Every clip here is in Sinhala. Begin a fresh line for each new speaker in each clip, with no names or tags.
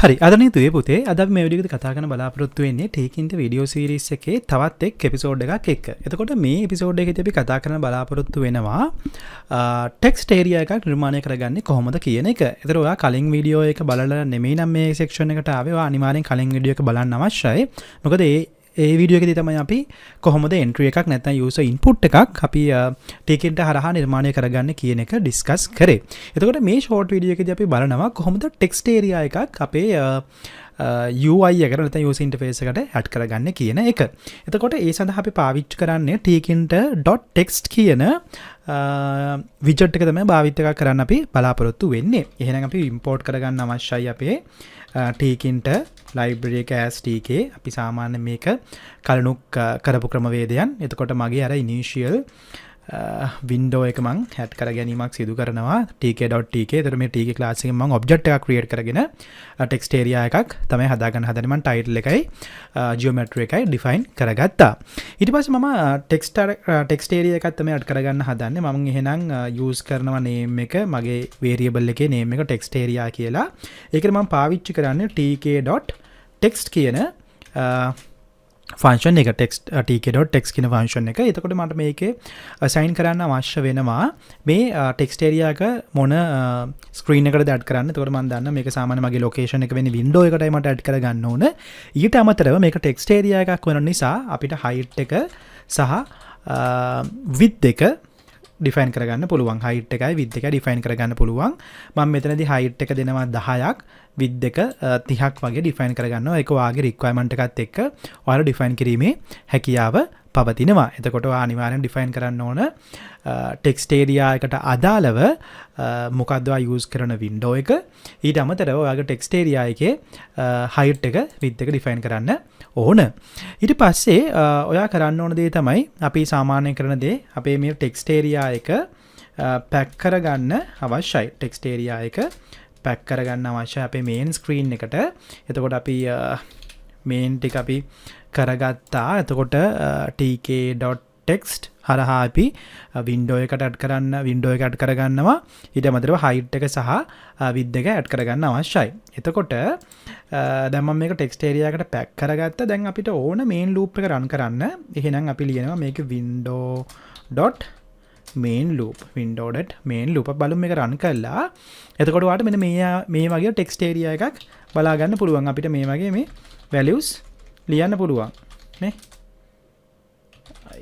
හරි අදනේ තුවේ පුතේ අද අපි මේ වීඩියෝ එකේ කතා කරන බලාපොරොත්තු වෙන්නේ Tkinter වීඩියෝ සීරීස් එකේ තවත් එක් එපිසෝඩ් එකක් එක්ක. එතකොට මේ එපිසෝඩ් එකේදී අපි කතා කරන බලාපොරොත්තු වෙනවා TextArea එකක් නිර්මාණය කරගන්නේ කොහොමද කියන එක. ඒතර ඔයා කලින් වීඩියෝ එක බලලා නෙමෙයි නම් මේ සෙක්ෂන් එකට ආවේ. ඔයා අනිවාර්යෙන් කලින් වීඩියෝ එක බලන්න අවශ්‍යයි. මොකද ඒ වීඩියෝ එකේදී තමයි අපි කොහොමද එන්ට්‍රි එකක් නැත්නම් යූසර් ඉන්පුට් එකක් අපි Tkinter හරහා නිර්මාණය කරගන්න කියන එක ඩිස්කස් කරේ. එතකොට මේ ෂෝට් වීඩියෝ එකේදී අපි බලනවා කොහොමද TextArea එකක් අපේ UI එකට නැත්නම් යූසර් ඉන්ටර්ෆේස් එකට ඇඩ් කරගන්න කියන එක. එතකොට ඒ සඳහා අපි පාවිච්චි කරන්නේ tkinter.text කියන widget එක තමයි භාවිත කරන්න අපි බලාපොරොත්තු වෙන්නේ. එහෙනම් අපි import කරගන්න අවශ්‍යයි අපේ Tkinter library එක as tk. අපි සාමාන්‍ය මේක කලිනුත් කරපු ක්‍රමවේදයන්. එතකොට මගේ අර initial window එක මම add කර ගැනීමක් සිදු කරනවා tk.tk. එතකොට මේ tk class එකෙන් මම object එකක් create කරගෙන TextArea එකක් තමයි හදාගන්න හදන්නේ. මම title එකයි geometry එකයි define කරගත්තා. ඊට පස්සේ මම TextArea එකක් තමයි add කරගන්න හදන්නේ. මම එහෙනම් use කරනවා name එක මගේ variable එකේ name එක TextArea කියලා. ඒකට මම පාවිච්චි කරන්නේ tk.text කියන ෆන්ක්ෂන් එක tk.text කියන ෆන්ක්ෂන් එක. එතකොට මට මේකේ assign කරන්න අවශ්‍ය වෙනවා මේ TextArea එක මොන screen එකකටද add කරන්න. එතකොට මම දන්නවා මේක සාමාන්‍ය මගේ location එක වෙන්නේ window එකටයි මට add කරගන්න ඕන. ඊට අමතරව මේක TextArea එකක් වෙන නිසා අපිට height එක සහ width එක define කරගන්න පුළුවන්. height එකයි width එකයි define කරගන්න පුළුවන්. මම මෙතනදී height එක දෙනවා 10ක් width එක 30ක් වගේ define කරගන්නවා. ඒක ඔයාගේ requirement එකත් එක්ක ඔයාලා define කිරීමේ හැකියාව පවතිනවා. එතකොට ඔයා අනිවාර්යෙන් define කරන්න ඕන TextArea එකට අදාළව මොකද්ද ඔයා use කරන window එක. ඊට අමතරව ඔයාගේ TextArea එකේ height එක width එක define කරන්න ඕන. ඊට පස්සේ ඔයා කරන්න ඕන දේ තමයි අපි සාමාන්‍යයෙන් කරන දේ අපේ මේ TextArea එක pack කරගන්න අවශ්‍යයි. TextArea එක pack කරගන්න අවශ්‍යයි අපේ main screen එකට. එතකොට අපි main ටික අපි කරගත්තා. එතකොට tk.text හරහා අපි window එකට add කරගන්නවා. ඊට අමතරව height එක සහ width එක add කරගන්න අවශ්‍යයි. එතකොට දැන් මම මේක TextArea එකට pack කරගත්තා. දැන් අපිට ඕන main loop එක run කරන්න. එහෙනම් අපි ලියනවා මේක window.main loop බලමු මේක run කළා. එතකොට ඔයාලට මෙන්න මේ වගේ TextArea එකක් බලා ගන්න පුළුවන්. අපිට මේ වගේ මේ values ලියන්න පුළුවන් නේ.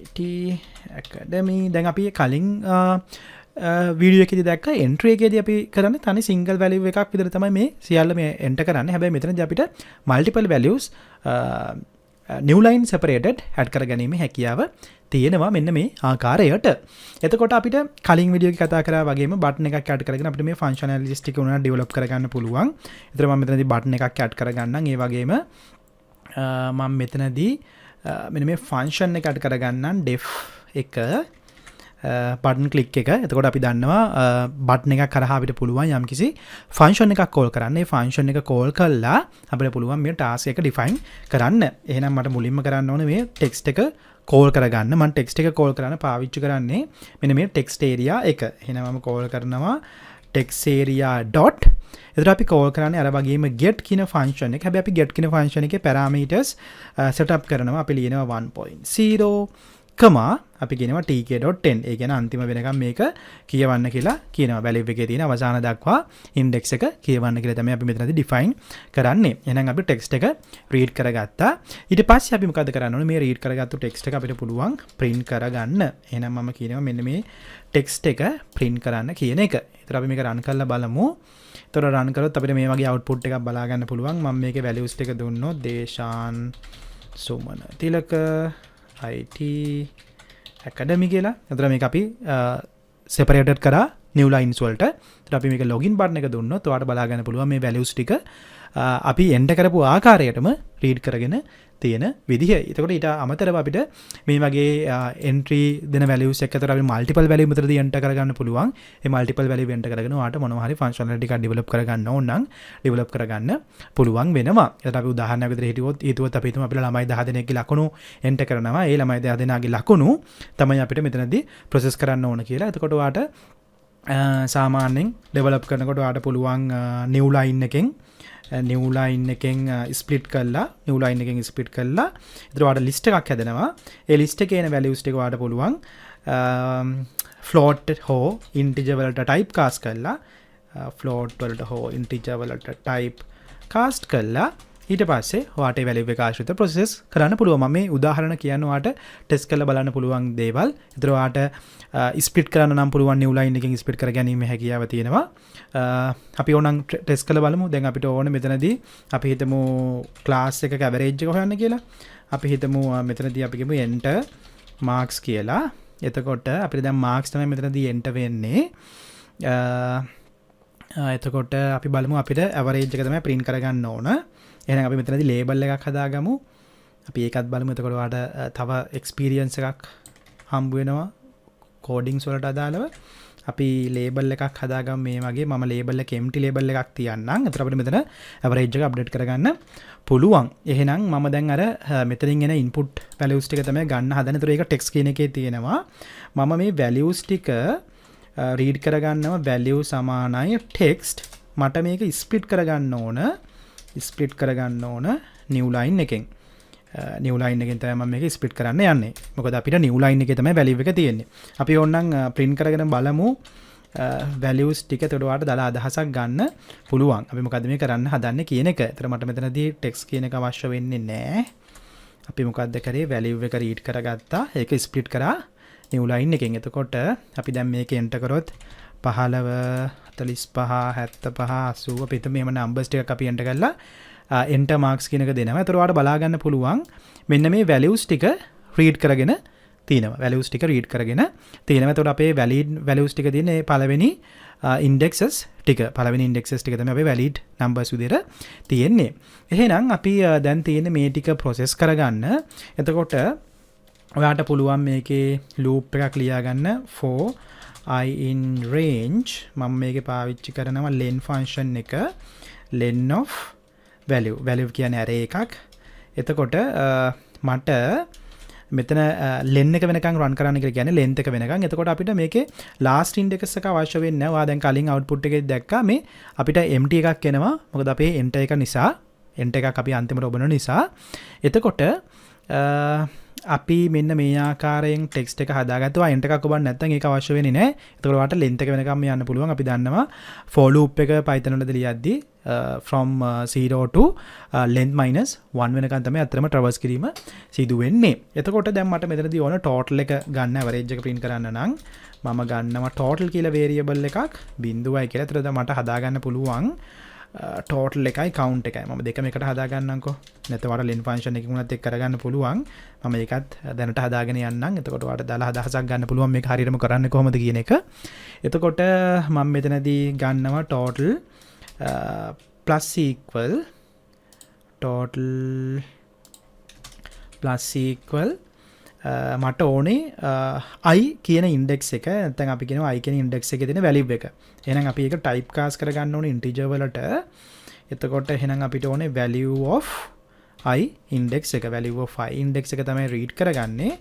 IT Academy දැන් අපි කලින් වීඩියෝ එකේදී දැක්ක entry එකේදී අපි කරන්නේ තනි single value එකක් විතර තමයි මේ සියල්ල මේ enter කරන්නේ. හැබැයි මෙතනදී අපිට multiple values new line separated add කරගැනීමේ හැකියාව තියෙනවා මෙන්න මේ ආකාරයට. එතකොට අපිට කලින් වීඩියෝ එකේ කතා කරා වගේම button එකක් add කරගෙන අපිට මේ functionalities ටික උනා develop කරගන්න පුළුවන්. ඒතර මම මෙතනදී button එකක් add කරගන්නම්. ඒ වගේම මම මෙතනදී මෙන්න මේ function එක add කරගන්නම් def එක button click එක. එතකොට අපි දන්නවා button එකක් කරහා අපිට පුළුවන් යම්කිසි function එකක් call කරන්න. ඒ function එක call කළා අපිට පුළුවන් මේ task එක define කරන්න. එහෙනම් මට මුලින්ම කරන්න ඕනේ මේ text එක call කරගන්න. මම text එක call කරන්න පාවිච්චි කරන්නේ මෙන්න මේ TextArea එක. එහෙනම් මම call කරනවා TextArea dot. එතකොට අපි call කරන්නේ අර වගේම get කියන function එක. හැබැයි අපි get කියන function එකේ parameters set up කරනවා. අපි ලියනවා 1.0 අපි කියනවා tk.10. ඒ කියන්නේ අන්තිම වෙනකම් මේක කියවන්න කියලා කියනවා. value එකේ තියෙන අවසාන දක්වා index එක කියවන්න කියලා තමයි අපි මෙතනදී define කරන්නේ. එහෙනම් අපි text එක read කරගත්තා. ඊට පස්සේ අපි මොකද කරන්න ඕනේ? මේ read කරගත්තු text එක අපිට පුළුවන් print කරගන්න. එහෙනම් මම කියනවා මෙන්න මේ text එක print කරන්න කියන එක. ඒතර අපි මේක run කරලා බලමු. ඒතර run කරොත් අපිට මේ වගේ output එකක් බලා ගන්න පුළුවන්. මම මේකේ values ටික දුන්නොත් Deshan Sumanathilaka IT Academy කියලා. එතන මේක අපි separated කරා new lines වලට. එතන අපි මේක login button එක දුන්නොත් ඔයාලට බලා ගන්න පුළුවන් මේ values ටික අපි enter කරපු ආකාරයටම read කරගෙන තියෙන විදිහ. එතකොට ඊට අමතරව අපිට මේ වගේ entry දෙන values එක අතර අපි multiple value මෙතනදී enter කරගන්න පුළුවන්. මේ multiple value enter කරගෙන ඔයාලට මොනවා හරි functionality එකක් develop කරගන්න ඕන නම් develop කරගන්න පුළුවන් වෙනවා. එතකොට අපි උදාහරණයක් විදිහට හිතුවොත් අපි හිතමු අපිට ළමයි 10 දෙනෙක්ගේ ලකුණු enter කරනවා. ඒ ළමයි 10 දෙනාගේ ලකුණු තමයි අපිට මෙතනදී process කරන්න ඕන කියලා. එතකොට ඔයාලට සාමාන්‍යයෙන් develop කරනකොට ඔයාලට පුළුවන් new line එකෙන් new line එකෙන් split කරලා new line එකෙන් split කරලා ඊට ඔයාලට list එකක් හැදෙනවා. ඒ list එකේ එන values ටික ඔයාලට පුළුවන් float හෝ integer වලට type cast කරලා float වලට හෝ integer වලට type cast කරලා ඊට පස්සේ ඔයාට ඒ value එක ආශ්‍රිත process කරන්න පුළුවන්. මම මේ උදාහරණ කියන්නේ ඔයාට test කරලා බලන්න පුළුවන් දේවල්. ඒතර ඔයාට split කරන්න නම් පුළුවන් new line එකකින් split කර ගැනීම හැකියාව තියෙනවා. අපි ඕනනම් test කරලා බලමු. දැන් අපිට ඕනේ මෙතනදී අපි හිතමු class එකක average එක හොයන්න කියලා. අපි හිතමු මෙතනදී අපි කියමු enter marks කියලා. එතකොට අපිට දැන් marks තමයි මෙතනදී enter වෙන්නේ. එතකොට අපි බලමු අපිට average එක තමයි print කරගන්න ඕන. එහෙනම් අපි මෙතනදී label එකක් හදාගමු. අපි ඒකත් බලමු. එතකොට ඔයාලට තව experience එකක් හම්බ වෙනවා codings වලට අදාළව. අපි label එකක් හදාගමු මේ වගේ. මම label එක empty label එකක් තියන්නම්. එතකොට අපිට මෙතන average එක update කරගන්න පුළුවන්. එහෙනම් මම දැන් අර මෙතනින් එන input values ටික තමයි ගන්න හදන්නේ. එතකොට ඒක text කියන එකේ තියෙනවා. මම මේ values ටික read කරගන්නවා value සමානයි text. මට මේක split කරගන්න ඕන. ස්ප්ලිට් කරගන්න ඕන new line එකෙන්. new line එකෙන් තමයි මම මේක ස්ප්ලිට් කරන්න යන්නේ. මොකද අපිට new line එකේ තමයි value එක තියෙන්නේ. අපි ඕනනම් print කරගෙන බලමු values ටික. එතකොට ඔයාලට දාලා අදහසක් ගන්න පුළුවන්. අපි මොකද්ද මේ කරන්න හදන්නේ කියන එක. ඒතර මට මෙතනදී text කියන එක අවශ්‍ය වෙන්නේ නැහැ. අපි මොකද්ද කරේ value එක read කරගත්තා. ඒක ස්ප්ලිට් කරා new line එකෙන්. එතකොට අපි දැන් මේක enter කරොත් 15 45 75 80 පිට මෙහෙම numbers ටිකක් අපි enter කරලා enter marks කියන එක දෙනවා. ඒතර ඔයාලට බලා ගන්න පුළුවන් මෙන්න මේ values ටික read කරගෙන තියෙනවා. values ටික read කරගෙන තියෙනවා. ඒතකොට අපේ valid values ටික තියෙන්නේ පළවෙනි indexes ටික. පළවෙනි indexes ටික තමයි අපේ valid numbers විදිහට තියෙන්නේ. එහෙනම් අපි දැන් තියෙන්නේ මේ ටික process කරගන්න. එතකොට ඔයාලට පුළුවන් මේකේ loop එකක් ලියා ගන්න for I in range. මම මේකේ පාවිච්චි කරනවා len function එක. len of value. value කියන්නේ array එකක්. එතකොට මට මෙතන len එක වෙනකන් run කරන්න කියලා කියන්නේ length එක වෙනකන්. එතකොට අපිට මේකේ last index එක අවශ්‍ය වෙන්නේ නැහැ. ඔයා දැන් කලින් output එකේ දැක්කා මේ අපිට empty එකක් එනවා. මොකද අපේ enter එක නිසා enter එකක් අපි අන්තිමට ඔබන නිසා. එතකොට අපි මෙන්න මේ ආකාරයෙන් ටෙක්ස්ට් එක හදාගත්තා. enter එකක් ඔබන්න නැත්නම් ඒක අවශ්‍ය වෙන්නේ නැහැ. එතකොට ඔයාලට length එක වෙනකම් යන්න පුළුවන්. අපි දන්නවා for loop එක Python වලදී ලියද්දී from 0 to length minus 1 වෙනකන් තමයි අතරම traverse කිරීම සිදු වෙන්නේ. එතකොට දැන් මට මෙතනදී ඕන total එක ගන්න average එක print කරන්න නම් මම ගන්නවා total කියලා variable එකක් 0යි කියලා. එතකොට දැන් මට හදාගන්න පුළුවන් total එකයි count එකයි. මම දෙකම එකට හදාගන්නම්කෝ. නැත්නම් ඔයාලා len function එකකින් උනත් එක්ක කරගන්න පුළුවන්. මම ඒකත් දැනට හදාගෙන යන්නම්. එතකොට ඔයාලට දාලා අදහසක් ගන්න පුළුවන් මේක හරියටම කරන්නේ කොහොමද කියන එක. එතකොට මම මෙතනදී ගන්නවා total plus equal total plus equal මට ඕනේ I කියන index එක. නැත්නම් අපි කියනවා I කියන index එකේ තියෙන value එක. එහෙනම් අපි ඒක type cast කරගන්න ඕනේ integer වලට. එතකොට එහෙනම් අපිට ඕනේ value of I index එක. value of I index එක තමයි read කරගන්නේ.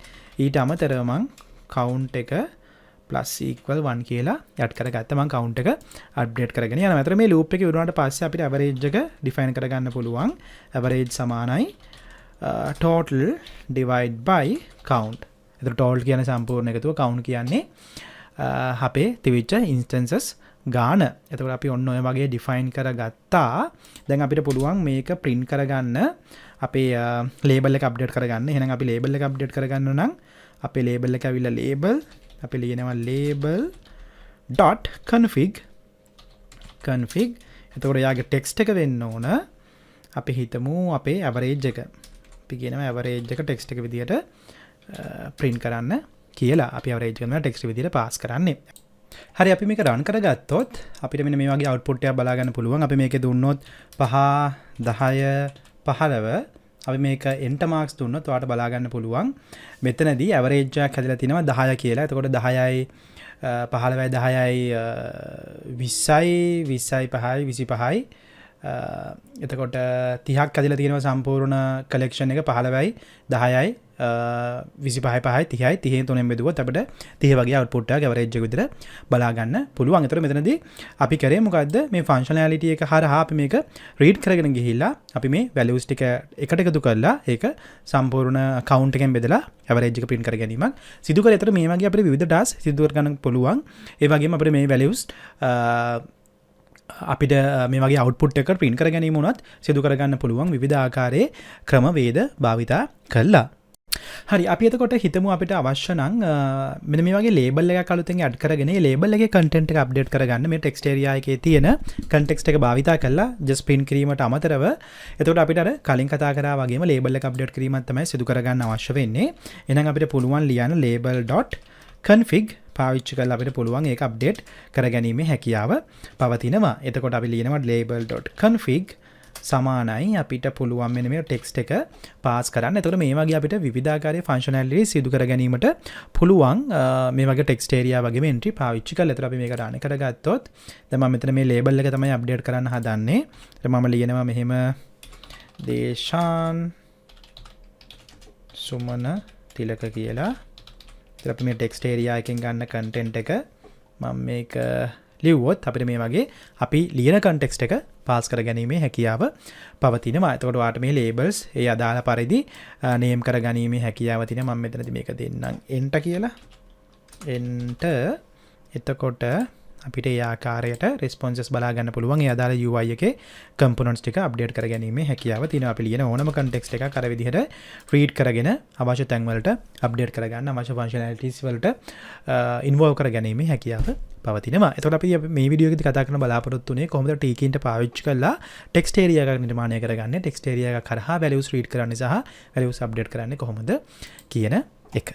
ඊට අමතරව මම count එක plus equal 1 කියලා යට් කරගත්තා. මම count එක update කරගෙන යනවා. අතර මේ loop එකේ ඉවරනාට පස්සේ අපිට average එක define කරගන්න පුළුවන්. average සමානයි total divide by count. එතකොට total කියන්නේ සම්පූර්ණ එකතුව, count කියන්නේ අපේ තිබිච්ච instances ගාන. එතකොට අපි ඔන්න ඔය වගේ define කරගත්තා. දැන් අපිට පුළුවන් මේක print කරගන්න. අපේ label එක update කරගන්න. එහෙනම් අපි label එක update කරගන්න නම් අපේ label එක ඇවිල්ලා label අපි ලියනවා label.config. එතකොට යාගේ text එක වෙන්න ඕන. අපි හිතමු අපේ average එක. අපි කියනවා average එක text එක විදියට print කරන්න කියලා. අපි average කරන text විදියට pass කරන්නේ. හරි, අපි මේක run කරගත්තොත් අපිට මෙන්න මේ වගේ output එකක් බලා ගන්න පුළුවන්. අපි මේකේ දුන්නොත් 5 10 15 අපි මේක enter marks දුන්නොත් ඔයාලට බලා ගන්න පුළුවන්. මෙතනදී average එකක් හැදලා තිනවා 10 කියලා. එතකොට 10යි 15යි 10යි 20යි 20යි 5යි 25යි එතකොට 30ක් ඇදලා තියෙනවා සම්පූර්ණ කලෙක්ෂන් එක 15යි 10යි 25යි 5යි 30යි 30 තුනෙන් බෙදුවොත් අපිට 30 වගේ අවුට්පුට් එකක් ඇවරේජ් එක විදිහට බලා ගන්න පුළුවන්. ඒතර මෙතනදී අපි කරේ මොකද්ද මේ ෆන්ක්ෂනැලිටි එක හරහා අපි මේක රීඩ් කරගෙන ගිහිල්ලා අපි මේ වැලියුස් ටික එකට එකතු කරලා ඒක සම්පූර්ණ කවුන්ට් එකෙන් බෙදලා ඇවරේජ් එක print කර ගැනීමක් සිදු කරේ. ඒතර මේ වගේ අපිට විවිධ ටාස්ක් සිදු කර ගන්න පුළුවන්. ඒ වගේම අපිට මේ වැලියුස් අපිට මේ වගේ අවුට්පුට් එක print කර ගැනීම උනත් සිදු කරගන්න පුළුවන් විවිධ ආකාරයේ ක්‍රමවේද භාවිතා කළා. හරි අපි එතකොට හිතමු අපිට අවශ්‍ය නම් මෙන්න මේ වගේ ලේබල් එකක් අලුතෙන් ඇඩ් කරගෙන ඒ ලේබල් එකේ කන්ටෙන්ට් එක අප්ඩේට් කරගන්න මේ TextArea එකේ තියෙන කන්ටෙක්ස්ට් එක භාවිතා කරලා just print කිරීමට අමතරව එතකොට අපිට අර කලින් කතා කරා වගේම ලේබල් එක අප්ඩේට් කිරීමක් තමයි සිදු කරගන්න අවශ්‍ය වෙන්නේ. එහෙනම් අපිට පුළුවන් ලියන්න label.config පාවිච්චි කරලා අපිට පුළුවන් ඒක අප්ඩේට් කරගැනීමේ හැකියාව පවතිනවා. එතකොට අපි ලියනවා label.config සමානයි අපිට පුළුවන් මෙන්න මේ ටෙක්ස්ට් එක පාස් කරන්න. එතකොට මේ වගේ අපිට විවිධාකාරයේ ෆන්ක්ෂනැලිටි සිදු කර ගැනීමට පුළුවන් මේ වගේ TextArea වගේම එන්ට්‍රි පාවිච්චි කරලා. එතකොට අපි මේක රන් කරගත්තොත් දැන් මම මෙතන මේ ලේබල් එක තමයි අප්ඩේට් කරන්න හදන්නේ. එතකොට මම ලියනවා මෙහෙම දේශාන් සුමනතිලක කියලා. එතකොට අපි මේ TextArea එකෙන් ගන්න කන්ටෙන්ට් එක මම මේක ලිව්වොත් අපිට මේ වගේ අපි ලියන කන්ටෙක්ස්ට් එක පාස් කර ගැනීමේ හැකියාව පවතිනවා. එතකොට ඔයාලට මේ labels ඒ අදාළ පරිදි නේම් කර ගැනීමේ හැකියාව තියෙනවා. මම මෙතනදී මේක දෙන්නම් enter කියලා. enter එතකොට අපිට ඒ ආකාරයට responses බලා ගන්න පුළුවන්. ඒ අදාළ UI එකේ components ටික අප්ඩේට් කර ගැනීමේ හැකියාව තියෙනවා. අපි ලියන ඕනම context එකක් අර විදිහට read කරගෙන අවශ්‍ය තැන් වලට අප්ඩේට් කර ගන්න අවශ්‍ය functionalities වලට involve කර ගැනීමේ හැකියාව පවතිනවා. එතකොට අපි මේ වීඩියෝ එකේදී කතා කරන බලාපොරොත්තු වෙන්නේ කොහොමද Tkinter පාවිච්චි කරලා TextArea එකක් නිර්මාණය කරගන්නේ, TextArea එක කරහා values read කරන්නේ සහ values update කරන්නේ කොහොමද කියන එක.